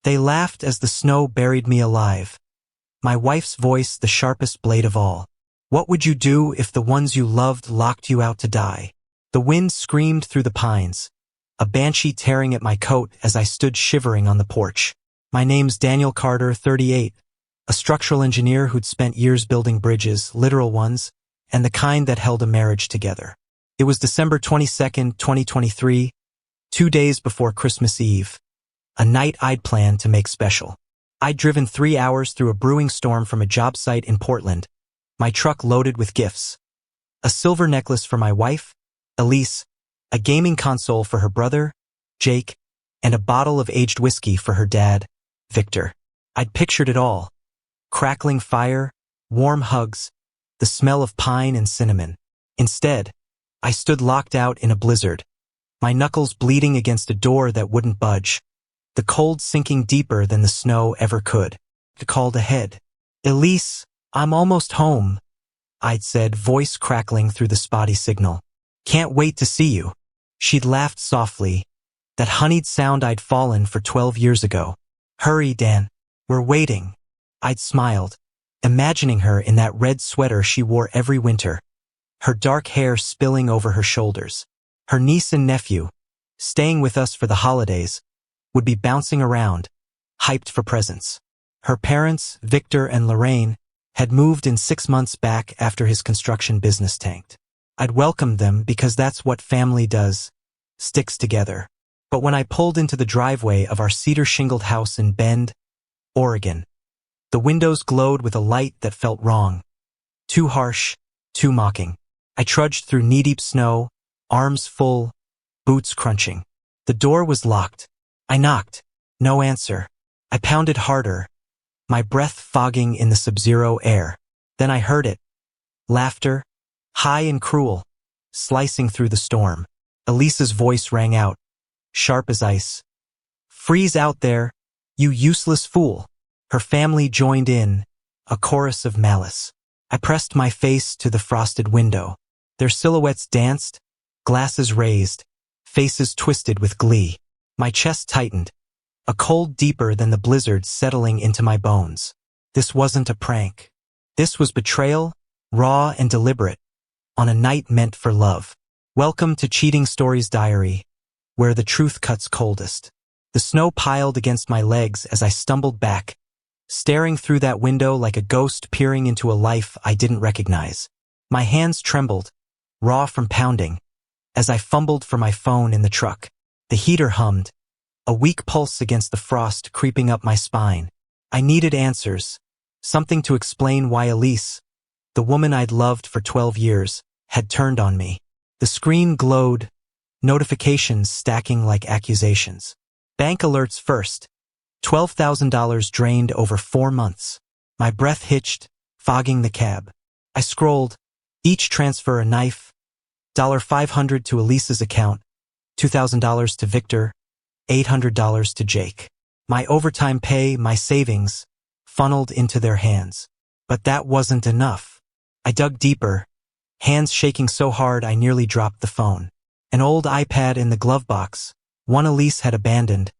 They laughed as the snow buried me alive. My wife's voice the sharpest blade of all. What would you do if the ones you loved locked you out to die? The wind screamed through the pines, a banshee tearing at my coat as I stood shivering on the porch. My name's Daniel Carter, 38, a structural engineer who'd spent years building bridges, literal ones, and the kind that held a marriage together. It was December 22nd, 2023, 2 days before Christmas Eve, a night I'd planned to make special. I'd driven 3 hours through a brewing storm from a job site in Portland, my truck loaded with gifts. A silver necklace for my wife, Elise, a gaming console for her brother, Jake, and a bottle of aged whiskey for her dad, Victor. I'd pictured it all. Crackling fire, warm hugs, the smell of pine and cinnamon. Instead, I stood locked out in a blizzard, my knuckles bleeding against a door that wouldn't budge, the cold sinking deeper than the snow ever could. I called ahead. Elise, I'm almost home, I'd said, voice crackling through the spotty signal. Can't wait to see you. She'd laughed softly, that honeyed sound I'd fallen for 12 years ago. Hurry, Dan. We're waiting. I'd smiled, imagining her in that red sweater she wore every winter, her dark hair spilling over her shoulders. Her niece and nephew, staying with us for the holidays, would be bouncing around, hyped for presents. Her parents, Victor and Lorraine, had moved in 6 months back after his construction business tanked. I'd welcomed them because that's what family does, sticks together. But when I pulled into the driveway of our cedar-shingled house in Bend, Oregon, the windows glowed with a light that felt wrong. Too harsh, too mocking. I trudged through knee-deep snow, arms full, boots crunching. The door was locked. I knocked. No answer. I pounded harder, my breath fogging in the sub-zero air. Then I heard it. Laughter, high and cruel, slicing through the storm. Elisa's voice rang out, sharp as ice. Freeze out there, you useless fool. Her family joined in, a chorus of malice. I pressed my face to the frosted window. Their silhouettes danced, glasses raised, faces twisted with glee. My chest tightened, a cold deeper than the blizzard settling into my bones. This wasn't a prank. This was betrayal, raw and deliberate, on a night meant for love. Welcome to Cheating Stories Diary, where the truth cuts coldest. The snow piled against my legs as I stumbled back, staring through that window like a ghost peering into a life I didn't recognize. My hands trembled, raw from pounding, as I fumbled for my phone in the truck. The heater hummed, a weak pulse against the frost creeping up my spine. I needed answers, something to explain why Elise, the woman I'd loved for 12 years, had turned on me. The screen glowed, notifications stacking like accusations. Bank alerts first. $12,000 drained over 4 months. My breath hitched, fogging the cab. I scrolled, each transfer a knife. $500 to Elisa's account, $2,000 to Victor, $800 to Jake. My overtime pay, my savings, funneled into their hands. But that wasn't enough. I dug deeper, hands shaking so hard I nearly dropped the phone. An old iPad in the glove box, one Elise had abandoned,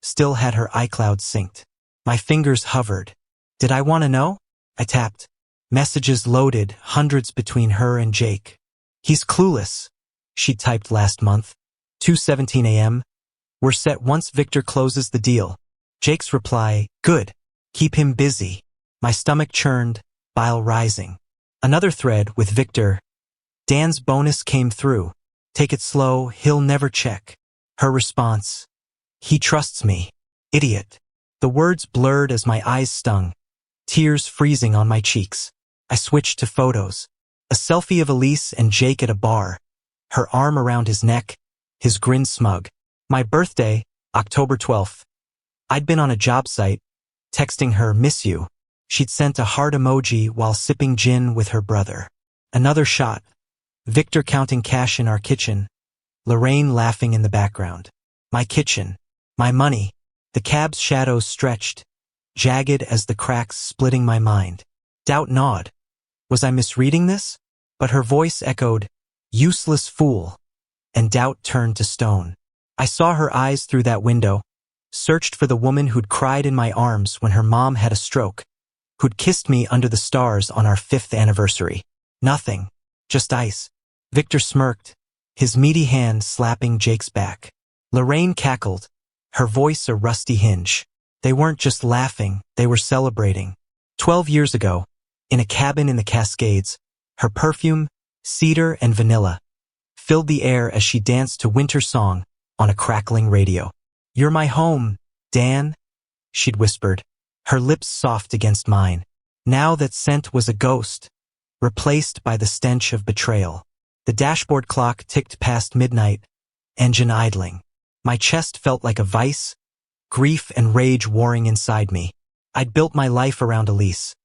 still had her iCloud synced. My fingers hovered. Did I want to know? I tapped. Messages loaded, hundreds between her and Jake. He's clueless, she typed last month. 2:17 a.m. We're set once Victor closes the deal. Jake's reply, good. Keep him busy. My stomach churned, bile rising. Another thread with Victor. Dan's bonus came through. Take it slow, he'll never check. Her response, he trusts me. Idiot. The words blurred as my eyes stung, tears freezing on my cheeks. I switched to photos. A selfie of Elise and Jake at a bar, her arm around his neck, his grin smug. My birthday, October 12th. I'd been on a job site, texting her, miss you. She'd sent a heart emoji while sipping gin with her brother. Another shot. Victor counting cash in our kitchen, Lorraine laughing in the background. My kitchen. My money. The cab's shadows stretched, jagged as the cracks splitting my mind. Doubt gnawed. Was I misreading this? But her voice echoed, useless fool, and doubt turned to stone. I saw her eyes through that window, Searched for the woman who'd cried in my arms when her mom had a stroke, who'd kissed me under the stars on our 5th anniversary. Nothing. Just ice. Victor smirked, his meaty hand slapping Jake's back. Lorraine cackled, her voice a rusty hinge. They weren't just laughing, they were celebrating. 12 years ago, in a cabin in the Cascades, her perfume, cedar and vanilla, filled the air as she danced to Winter Song on a crackling radio. "You're my home, Dan," she'd whispered, her lips soft against mine. Now that scent was a ghost, replaced by the stench of betrayal. The dashboard clock ticked past midnight, engine idling. My chest felt like a vice, grief and rage warring inside me. I'd built my life around Elise.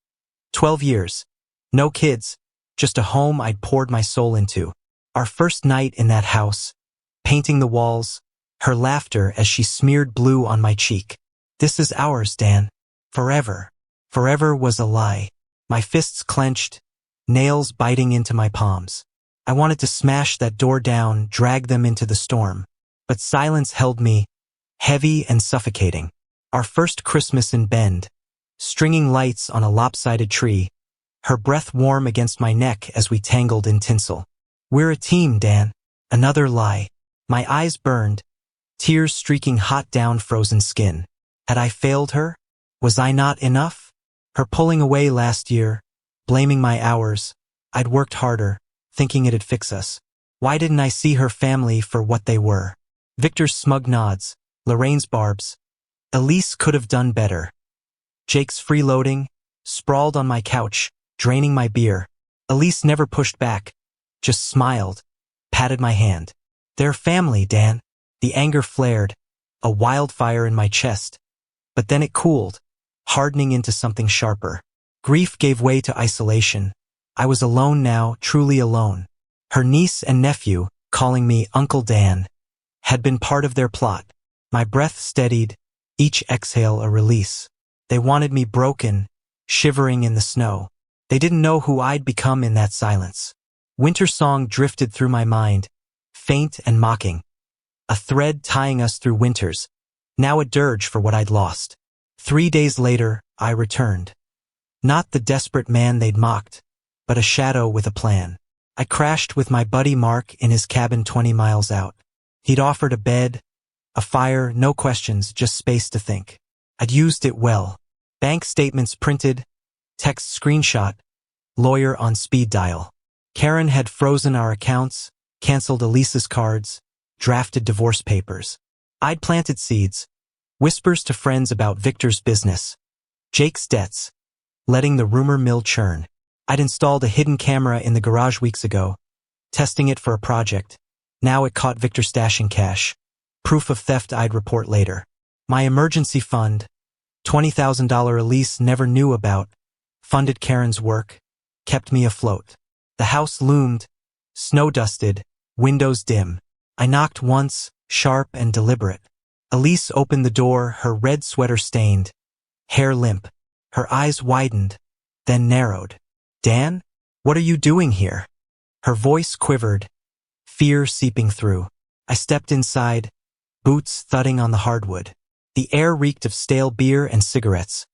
12 years. No kids, just a home I'd poured my soul into. Our first night in that house, painting the walls, her laughter as she smeared blue on my cheek. "This is ours, Dan. Forever." Forever was a lie. My fists clenched, nails biting into my palms. I wanted to smash that door down, drag them into the storm. But silence held me, heavy and suffocating. Our first Christmas in Bend, stringing lights on a lopsided tree, her breath warm against my neck as we tangled in tinsel. "We're a team, Dan." Another lie. My eyes burned, tears streaking hot down frozen skin. Had I failed her? Was I not enough? Her pulling away last year, blaming my hours. I'd worked harder, thinking it'd fix us. Why didn't I see her family for what they were? Victor's smug nods, Lorraine's barbs. Elise could have done better. Jake's freeloading, sprawled on my couch, draining my beer. Elise never pushed back, just smiled, patted my hand. "They're family, Dan." The anger flared, a wildfire in my chest. But then it cooled, hardening into something sharper. Grief gave way to isolation. I was alone now, truly alone. Her niece and nephew, calling me Uncle Dan, had been part of their plot. My breath steadied, each exhale a release. They wanted me broken, shivering in the snow. They didn't know who I'd become in that silence. Winter Song drifted through my mind, faint and mocking. A thread tying us through winters, now a dirge for what I'd lost. 3 days later, I returned. Not the desperate man they'd mocked, but a shadow with a plan. I crashed with my buddy Mark in his cabin 20 miles out. He'd offered a bed, a fire, no questions, just space to think. I'd used it well. Bank statements printed, text screenshot, lawyer on speed dial. Karen had frozen our accounts, canceled Elise's cards, drafted divorce papers. I'd planted seeds, whispers to friends about Victor's business, Jake's debts, letting the rumor mill churn. I'd installed a hidden camera in the garage weeks ago, testing it for a project. Now it caught Victor stashing cash. Proof of theft I'd report later. My emergency fund, $20,000 Elise never knew about, funded Karen's work, kept me afloat. The house loomed, snow-dusted, windows dim. I knocked once, sharp and deliberate. Elise opened the door, her red sweater stained, hair limp. Her eyes widened, then narrowed. "Dan, what are you doing here?" Her voice quivered, fear seeping through. I stepped inside, boots thudding on the hardwood. The air reeked of stale beer and cigarettes,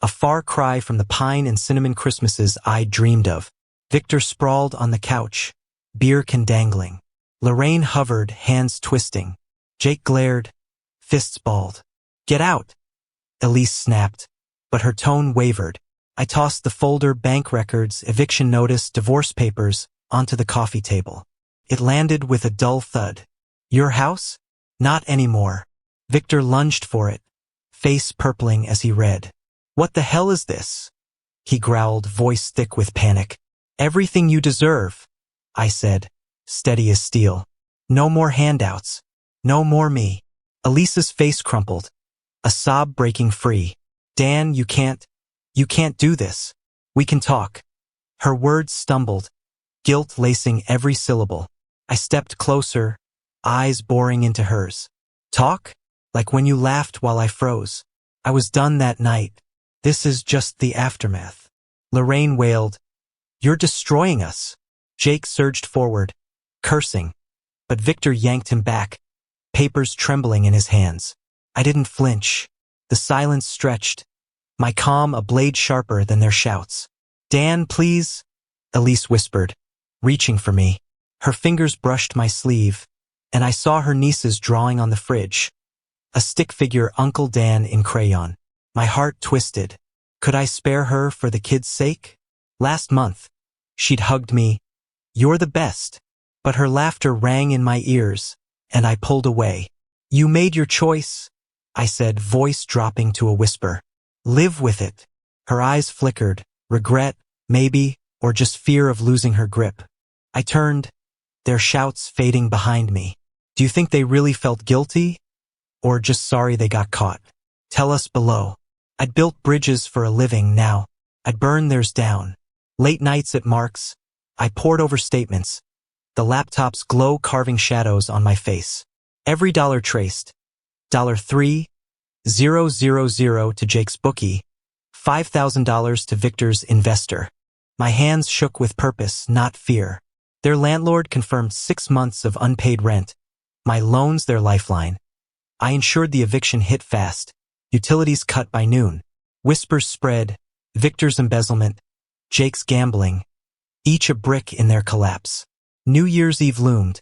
a far cry from the pine and cinnamon Christmases I'd dreamed of. Victor sprawled on the couch, beer can dangling. Lorraine hovered, hands twisting. Jake glared, fists balled. "Get out!" Elise snapped, but her tone wavered. I tossed the folder, bank records, eviction notice, divorce papers, onto the coffee table. It landed with a dull thud. "Your house? Not anymore." Victor lunged for it, face purpling as he read. "What the hell is this?" he growled, voice thick with panic. "Everything you deserve," I said, steady as steel. "No more handouts. No more me." Elisa's face crumpled, a sob breaking free. "Dan, you can't do this. We can talk." Her words stumbled, guilt lacing every syllable. I stepped closer, eyes boring into hers. "Talk? Like when you laughed while I froze. I was done that night. This is just the aftermath." Lorraine wailed, "You're destroying us." Jake surged forward, cursing, but Victor yanked him back, papers trembling in his hands. I didn't flinch. The silence stretched, my calm a blade sharper than their shouts. Dan, please, Elise whispered, reaching for me. Her fingers brushed my sleeve, and I saw her nieces drawing on the fridge. A stick figure Uncle Dan in crayon. My heart twisted. Could I spare her for the kids' sake? Last month, she'd hugged me. You're the best. But her laughter rang in my ears, and I pulled away. You made your choice, I said, voice dropping to a whisper. Live with it. Her eyes flickered. Regret, maybe, or just fear of losing her grip. I turned, their shouts fading behind me. Do you think they really felt guilty? Or just sorry they got caught? Tell us below. I'd built bridges for a living now. I'd burn theirs down. Late nights at Mark's, I pored over statements. The laptop's glow carving shadows on my face. Every dollar traced. $3,000 to Jake's bookie. $5,000 to Victor's investor. My hands shook with purpose, not fear. Their landlord confirmed 6 months of unpaid rent. My loans their lifeline. I ensured the eviction hit fast. Utilities cut by noon. Whispers spread. Victor's embezzlement. Jake's gambling. Each a brick in their collapse. New Year's Eve loomed.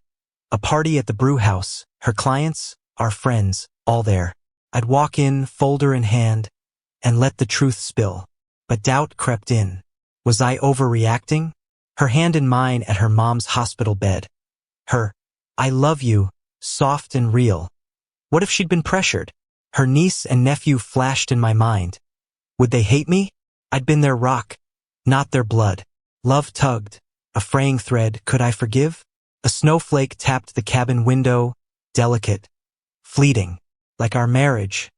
A party at the brew house. Her clients, our friends, all there. I'd walk in, folder in hand, and let the truth spill. But doubt crept in. Was I overreacting? Her hand in mine at her mom's hospital bed. Her, I love you, soft and real. What if she'd been pressured? Her niece and nephew flashed in my mind. Would they hate me? I'd been their rock, not their blood. Love tugged. A fraying thread. Could I forgive? A snowflake tapped the cabin window, delicate, fleeting, like our marriage.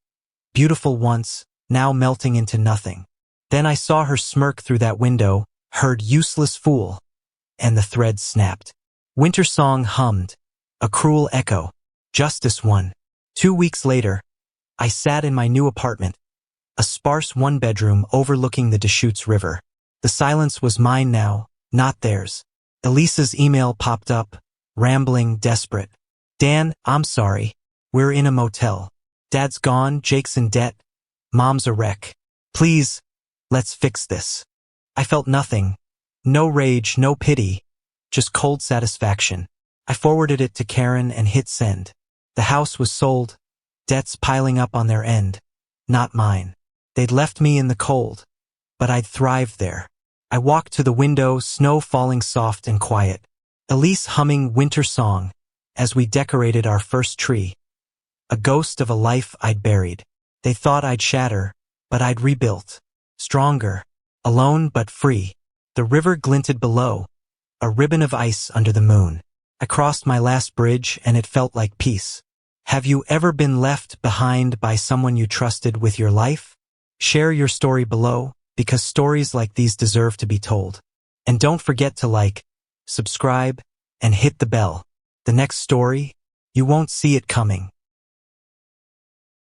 Beautiful once, now melting into nothing. Then I saw her smirk through that window, heard useless fool, and the thread snapped. Winter song hummed, a cruel echo. Justice won. 2 weeks later, I sat in my new apartment, a sparse one-bedroom overlooking the Deschutes River. The silence was mine now, not theirs. Elisa's email popped up, rambling, desperate. Dan, I'm sorry. We're in a motel. Dad's gone, Jake's in debt. Mom's a wreck. Please, let's fix this. I felt nothing. No rage, no pity. Just cold satisfaction. I forwarded it to Karen and hit send. The house was sold. Debts piling up on their end. Not mine. They'd left me in the cold. But I'd thrived there. I walked to the window, snow falling soft and quiet. Elise humming winter song as we decorated our first tree. A ghost of a life I'd buried. They thought I'd shatter, but I'd rebuilt. Stronger, alone but free. The river glinted below, a ribbon of ice under the moon. I crossed my last bridge and it felt like peace. Have you ever been left behind by someone you trusted with your life? Share your story below, because stories like these deserve to be told. And don't forget to like, subscribe, and hit the bell. The next story, you won't see it coming.